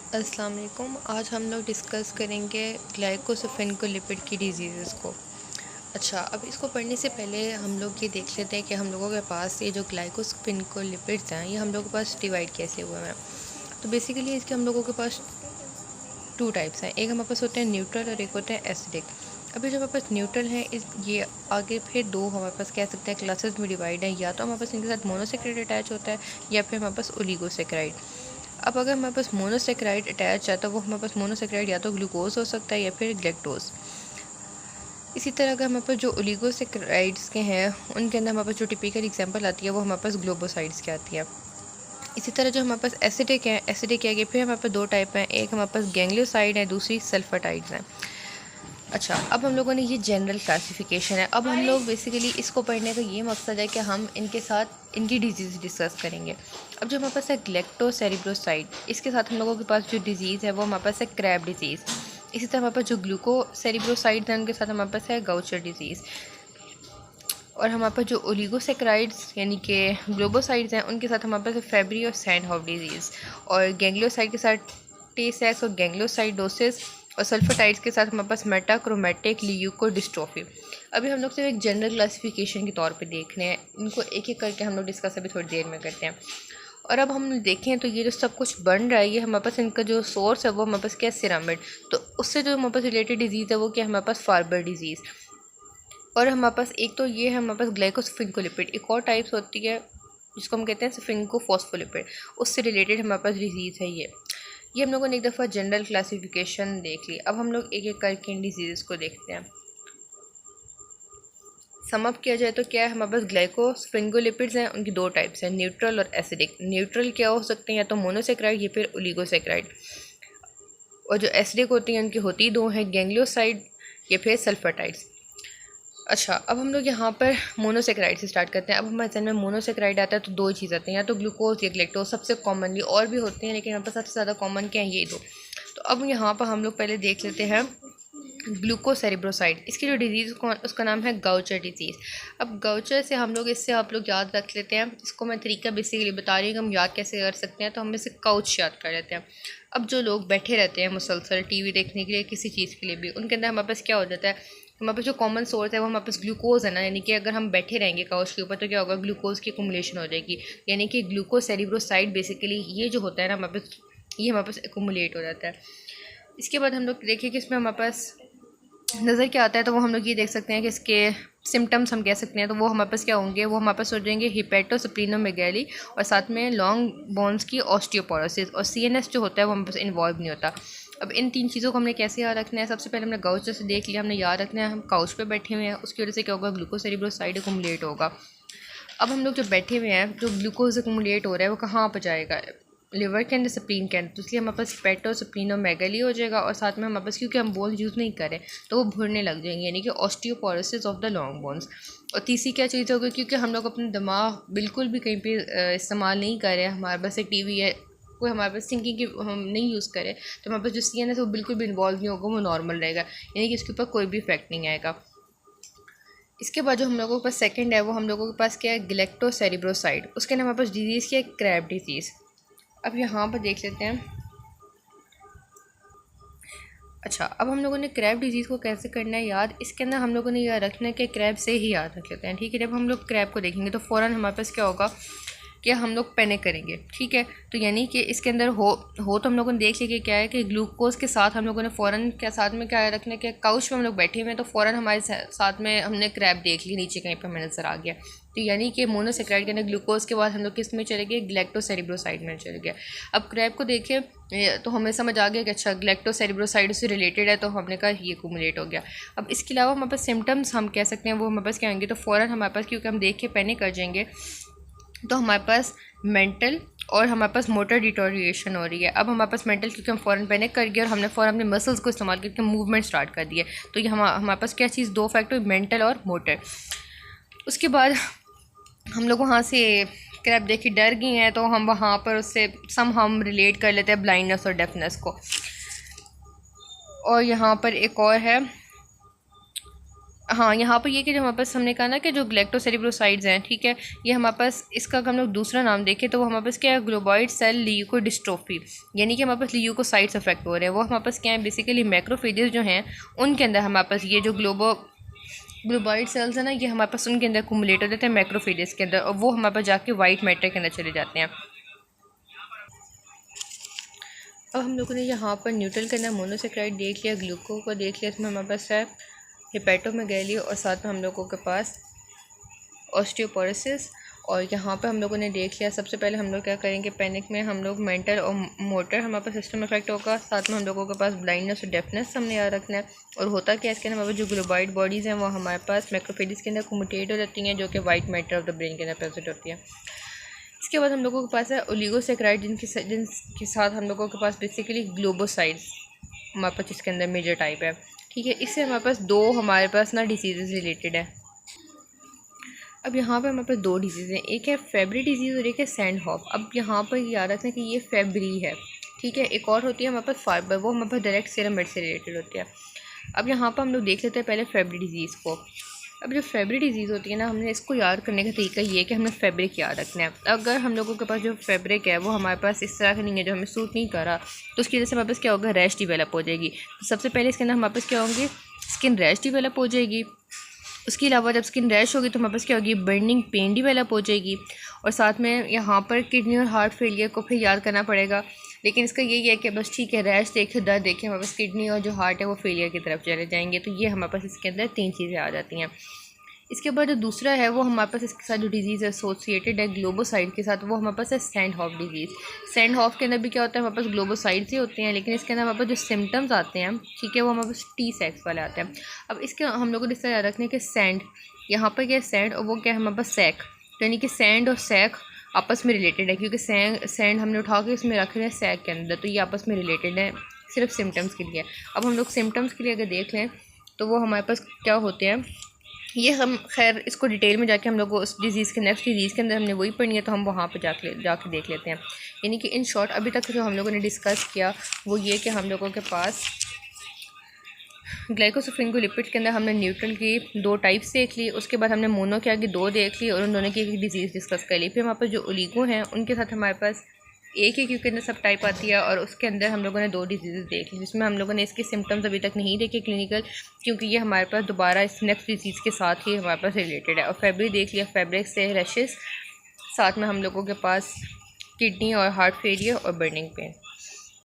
अस्सलाम वालेकुम। आज हम लोग डिस्कस करेंगे ग्लाइकोसफिनकोलिपिड की डिजीज़ को। अच्छा, अब इसको पढ़ने से पहले हम लोग ये देख लेते हैं कि हम लोगों के पास ये जो ग्लाइकोसफिनकोलिपिड्स हैं ये हम लोगों के पास डिवाइड कैसे हुए हैं। तो बेसिकली इसके हम लोगों के पास टू टाइप्स हैं। एक हमारे पास होते हैं न्यूट्रल और एक होते हैं एसिडिक। अभी जो हमारे पास न्यूट्रल है इस ये आगे फिर दो हमारे पास कह सकते हैं क्लासेस में डिवाइड है, या तो हमारे पास इनके साथ मोनोसेक्राइड अटैच होता है या फिर हमारे पास ओलिगोसेक्राइड। अब अगर हमारे पास मोनोसेक्राइड अटैच है तो वो हमारे पास मोनोसेक्राइड या तो ग्लूकोज हो सकता है या फिर ग्लैक्टोज। इसी तरह अगर हमारे पास जो ओलिगोसेक्राइड्स के हैं उनके अंदर हमारे पास जो टिपिकल एग्जांपल आती है वो हमारे पास ग्लोबोसाइड्स की आती है। इसी तरह जो हमारे पास एसिडिक है, एसिडिक है फिर हमारे पास दो टाइप हैं, एक हमारे पास गैंग्लियोसाइड है, दूसरी सल्फाटाइड्स हैं। अच्छा, अब हम लोगों ने ये जनरल क्लासिफिकेशन है। अब हम लोग बेसिकली इसको पढ़ने का ये मकसद है कि हम इनके साथ इनकी डिजीज़ डिस्कस करेंगे। अब जो हमारे पास है ग्लैक्टोसेरिब्रोसाइड, इसके साथ हम लोगों के पास जो डिजीज़ है वो हमारे पास है क्रैब डिजीज़। इसी तरह हमारे पास जो ग्लूकोसेरिब्रोसाइड है उनके साथ हमारे पास है गाउचर डिजीज़। और हमारे पास जो ओलिगोसेक्राइड्स यानी कि ग्लोबोसाइड्स हैं उनके साथ हमारे पास फेब्री और सैंडहॉफ डिजीज़। और गैंग्लियोसाइड के साथ टी-सेक्स और गैंग्लियोसाइडोसिस। और सल्फाटाइड्स के साथ हमारे पास मेटाक्रोमैटिक ल्यूकोडिस्ट्रोफी। अभी हम लोग सिर्फ एक जनरल क्लासिफिकेशन के तौर पे देख रहे हैं, इनको एक एक करके हम लोग डिस्कस अभी थोड़ी देर में करते हैं। और अब हम देखें तो ये जो सब कुछ बन रहा है ये हमारे पास इनका जो सोर्स है वो हमारे पास क्या है, सिरामिड। तो उससे जो हमारे पास रिलेटेड डिजीज़ है वो क्या है, हमारे पास फार्बर डिजीज़। और हमारे पास एक तो ये है हमारे पास ग्लाइकोसफिनकोलिपिड, एक और टाइप्स होती है जिसको हम कहते हैं सफिनकोफॉस्फोलिपिड, उससे रिलेटेड हमारे पास डिजीज़ है ये हम लोगों ने एक दफ़ा जनरल क्लासिफिकेशन देख ली। अब हम लोग एक एक करके इन डिजीज़ को देखते हैं। सम अप किया जाए तो क्या है, हमारे पास ग्लाइकोसफिनकोलिपिड्स हैं, उनकी दो टाइप्स हैं, न्यूट्रल और एसिडिक। न्यूट्रल क्या हो सकते हैं, या तो मोनोसेक्राइड या फिर ओलिगोसेक्राइड। और जो एसिडिक होती हैं उनकी होती दो हैं, गैंग्लियोसाइड या फिर सल्फाटाइड्स। अच्छा, अब हम लोग यहाँ पर मोनोसेक्राइड से स्टार्ट करते हैं। अब हमारे जहन में मोनोसेक्राइड आता है तो दो चीज़ आती हैं, या तो ग्लूकोज या ग्लैक्टोज, सबसे कॉमनली और भी होते हैं लेकिन यहाँ पर सबसे ज़्यादा कॉमन क्या है, ये दो। तो अब यहाँ पर हम लोग पहले देख लेते हैं ग्लूकोसेरिब्रोसाइड। इसकी जो डिजीज़ उसका नाम है गाउचर डिजीज़। अब गाउचर से हम लोग इससे आप लोग याद रख लेते हैं, इसको मैं तरीका बेसिकली बता रही हूँ कि हम याद कैसे कर सकते हैं। तो हम इसे काउच याद कर लेते हैं। अब जो लोग बैठे रहते हैं मुसलसल टीवी देखने के लिए, किसी चीज़ के लिए भी, उनके अंदर हमारे पास क्या हो जाता है, हमारे पास जो कॉमन सोर्स है वो हमारे पास ग्लूकोज है ना, यानी कि अगर हम बैठे रहेंगे काउच के ऊपर तो क्या होगा, ग्लूकोज की एकुमुलेशन हो जाएगी। यानी कि ग्लूकोसेरिब्रोसाइड बेसिकली ये जो होता है ना हमारे पास, ये हमारे पास एकुमुलेट हो जाता है। इसके बाद हम लोग देखिए कि इसमें हमारे पास नज़र क्या आता है, तो वो हम लोग ये देख सकते हैं कि इसके सिम्टम्स हम कह सकते हैं, तो वो हमारे पास क्या होंगे, वो हमारे पास हो जाएंगे हिपेटोस्प्लीनोमेगैली और साथ में लॉन्ग बोन्स की ऑस्टियोपोरोसिस, और सीएनएस जो होता है वो हमारे पास इन्वॉल्व नहीं होता। अब इन तीन चीज़ों को हमने कैसे याद रखना है, सबसे पहले हमने गाउचर से देख लिया, हमने याद रखना है हम काउच पे बैठे हुए हैं, उसकी वजह से क्या होगा, ग्लूकोसेरिब्रोसाइड एक्युमुलेट होगा। अब हम लोग जो बैठे हुए हैं, जो ग्लूकोज एक्युमुलेट हो रहा है वो कहाँ पर जाएगा, लिवर के अंदर, स्प्लीन के अंदर, तो इसलिए हमारे पास हिपेटोस्प्लीनोमेगैली हो जाएगा। और साथ में हमारे पास, क्योंकि हम बोन यूज़ नहीं करें तो वो भुरने लग जाएंगे, यानी कि osteoporosis of the long bones. और तीसरी क्या चीज़ होगी, क्योंकि हम लोग अपने दिमाग बिल्कुल भी कहीं पे इस्तेमाल नहीं कर रहे हैं, हमारे पास एक टीवी है, कोई हमारे पास थिंकिंग की हम नहीं यूज़ करें, तो हमारे पास जो सीएनएस है वो बिल्कुल भी इन्वॉल्व नहीं होगा, वो नॉर्मल रहेगा, यानी कि इसके ऊपर कोई भी इफेक्ट नहीं आएगा। इसके बाद जो हम लोगों के पास सेकंड है वो हम लोगों के पास क्या है, ग्लैक्टोसेरिब्रोसाइड। उसके नाम हमारे पास डिजीज़ क्या है, क्रैब डिजीज़। अब यहाँ पर देख लेते हैं। अच्छा, अब हम लोगों ने क्रैब डिजीज़ को कैसे करना है याद, इसके अंदर हम लोगों ने यह रखना है कि क्रैब से ही याद रख लेते हैं, ठीक है। जब हम लोग क्रैब को देखेंगे तो फ़ौरन हमारे पास क्या होगा कि हम लोग पैनिक करेंगे, ठीक है। तो यानी कि इसके अंदर हो तो हम लोगों ने देख लिया कि क्या है कि ग्लूकोज के साथ हम लोगों ने फ़ौरन क्या साथ में क्या रखना है कि काउच में हम लोग बैठे हुए हैं तो फ़ौरन हमारे साथ में हमने क्रैब देख ली, नीचे कहीं पर हमें नज़र आ गया। तो यानी कि मोनोसेक्राइड के अंदर ग्लूकोज के बाद हम लोग किस में चले गए, ग्लैक्टोसेरिब्रोसाइड में चले गए। अब क्रैब को देखें तो हमें समझ आ गया कि अच्छा ग्लैक्टोसेरिब्रोसाइड से रिलेटेड है, तो हमने कहा ये एक्युमुलेट हो गया। अब इसके अलावा हमारे पास सिम्टम्स हम कह सकते हैं, वो हमारे पास क्या होंगे, तो फ़ौरन हमारे पास, क्योंकि हम देख के पैनिक कर जाएंगे, तो हमारे पास मेंटल और हमारे पास मोटर डिटोरिएशन हो रही है। अब हमारे पास मेंटल, क्योंकि हम फ़ौरन पैनिक कर गए और हमने फ़ौरन अपने मसल्स को इस्तेमाल करके मूवमेंट स्टार्ट कर दिए, तो ये हमारे पास क्या चीज़, दो फैक्टर, मेंटल और मोटर। उसके बाद हम लोग वहाँ से क्रैब देख के डर गए हैं, तो हम वहाँ पर उससे हम रिलेट कर लेते हैं ब्लाइंडनेस और डेफनेस को। और यहाँ पर एक और है हाँ, यहाँ पर ये कि जो हमारे पास हमने कहा ना कि जो ग्लैक्टोसेरिब्रोसाइड्स हैं, ठीक है, ये हमारे पास इसका अगर हम लोग दूसरा नाम देखें तो वो हमारे पास क्या है, ग्लोबॉइड सेल ल्यूकोडिस्ट्रोफी, यानी कि हमारे पास ल्यूकोसाइट्स अफेक्ट हो रहे हैं। वो हमारे पास क्या है, बेसिकली मैक्रोफेजेस जो हैं उनके अंदर हमारे पास ये जो ग्लोबॉइड सेल्स है ना, ये हमारे पास उनके अंदर कुमुलेट हो जाते हैं मैक्रोफेजेस के अंदर, और वो हमारे पास जाके वाइट मैटर के अंदर चले जाते हैं। अब हम लोगों ने यहाँ पर न्यूट्रल के अंदर मोनोसेक्राइड देख लिया, ग्लूको को देख लिया, इसमें हमारे पास है हेपेटोमेगैली, और साथ में हम लोगों के पास ऑस्टियोपोरोसिस। और यहाँ पर हम लोगों ने देख लिया, सबसे पहले हम लोग क्या करेंगे, पैनिक में हम लोग मेंटल और मोटर हमारे पास सिस्टम इफेक्ट होगा, साथ में हम लोगों के पास ब्लाइंडनेस और डेफनेस हमने याद रखना है। और होता क्या है, इसके अंदर हमारे जो ग्लोबॉइड बॉडीज़ हैं वो हमारे पास मैक्रोफेजेस के अंदर कम्यूटेट हो जाती हैं, जो कि white matter of the brain के अंदर प्रेजेंट होती है। इसके बाद हम लोगों के पास है ओलिगोसेक्राइड, जिनके साथ हम लोगों के पास बेसिकली ग्लोबोसाइड्स हमारे पास इसके अंदर मेजर टाइप है, ठीक है। इससे हमारे पास दो हमारे पास ना डिसीज़ रिलेटेड है। अब यहाँ पर हमारे पास दो डिजीज़ हैं, एक है फेब्री डिजीज़ और एक है सैंडहॉफ। अब यहाँ पर याद रखना कि ये फेब्री है, ठीक है। एक और होती है हमारे पास फाइबर, वो हमारे पास डायरेक्ट सीरम से रिलेटेड होती है। अब यहाँ पर हम लोग देख लेते हैं पहले फेब्री डिजीज़ को। अब जो फेब्रिक डिजीज़ होती है ना, हमने इसको याद करने का तरीका ये है कि हमने फैब्रिक याद रखना है। अगर हम लोगों के पास जो फैब्रिक है वो हमारे पास इस तरह का नहीं है, जो हमें सूट नहीं कर रहा, तो उसकी वजह से हमारे पास क्या होगा, रैश डिवेलप हो जाएगी। तो सबसे पहले इसके अंदर हमारे पास क्या होंगे, स्किन रैश डिवेलप हो जाएगी। उसके अलावा जब स्किन रैश होगी तो हमारे पास क्या होगी, बर्निंग पेन डिवेलप हो जाएगी। और साथ में यहाँ पर किडनी और हार्ट फेलियर को फिर याद करना पड़ेगा, लेकिन इसका यही है कि बस ठीक है, रैश देखे, दर्द देखे, हमारे पास किडनी और जो हार्ट है वो फेलियर की तरफ चले जाएंगे। तो ये हमारे पास इसके अंदर तीन चीज़ें आ जाती हैं। इसके बाद जो दूसरा है वो हमारे पास इसके साथ जो डिजीज़ एसोसिएटेड है ग्लोबोसाइड के साथ, वो हमारे पास है सैंडहॉफ डिजीज़। सैंडहॉफ के अंदर भी क्या होता है, हमारे पास ग्लोबोसाइड्स ही होते हैं, लेकिन इसके अंदर हमारे पास जो सिम्टम्स आते हैं, ठीक है, वो हमारे पास टी सेक्स वाले आते हैं। अब इसके हम लोगों को इस तरह याद रखने के सैंड, यहाँ पर क्या है सैंड, और वो क्या है हमारे पास सैक, तो यानी कि सैंड और सैक आपस में रिलेटेड है, क्योंकि सैंड हमने उठा के इसमें रख रहे हैं सैक के अंदर, तो ये आपस में रिलेटेड है सिर्फ सिम्टम्स के लिए। अब हम लोग सिम्टम्स के लिए अगर देख लें तो वो हमारे पास क्या होते हैं, ये हम खैर इसको डिटेल में जाके हम लोग को उस डिज़ीज़ के नेक्स्ट डिज़ीज़ के अंदर हमने वही पढ़नी है, तो हम वहाँ पे जाके देख लेते हैं। यानी कि इन शॉर्ट अभी तक जो हम लोगों ने डिस्कस किया वो ये कि हम लोगों के पास ग्लाइकोसोफ्रिंगोलिपिड के अंदर हमने न्यूट्रल की दो टाइप्स देख ली, उसके बाद हमने मोनो के आगे दो देख ली और उन दोनों की एक डिज़ीज़ डिस्कस कर ली। फिर हमारे पास जो ओलिगो हैं उनके साथ हमारे पास एक ही क्यू के अंदर सब टाइप आती है, और उसके अंदर हम लोगों ने दो डिजीज़ देख ली, जिसमें हम लोगों ने इसके सिम्टम्स अभी तक नहीं देखे क्लिनिकल, क्योंकि ये हमारे पास दोबारा इस नेक्स्ट डिजीज़ के साथ ही हमारे पास रिलेटेड है। और फैब्रिक देख लिया, फैब्रिक से रैशेस, साथ में हम लोगों के पास किडनी और हार्ट फेलियर और बर्निंग पेन।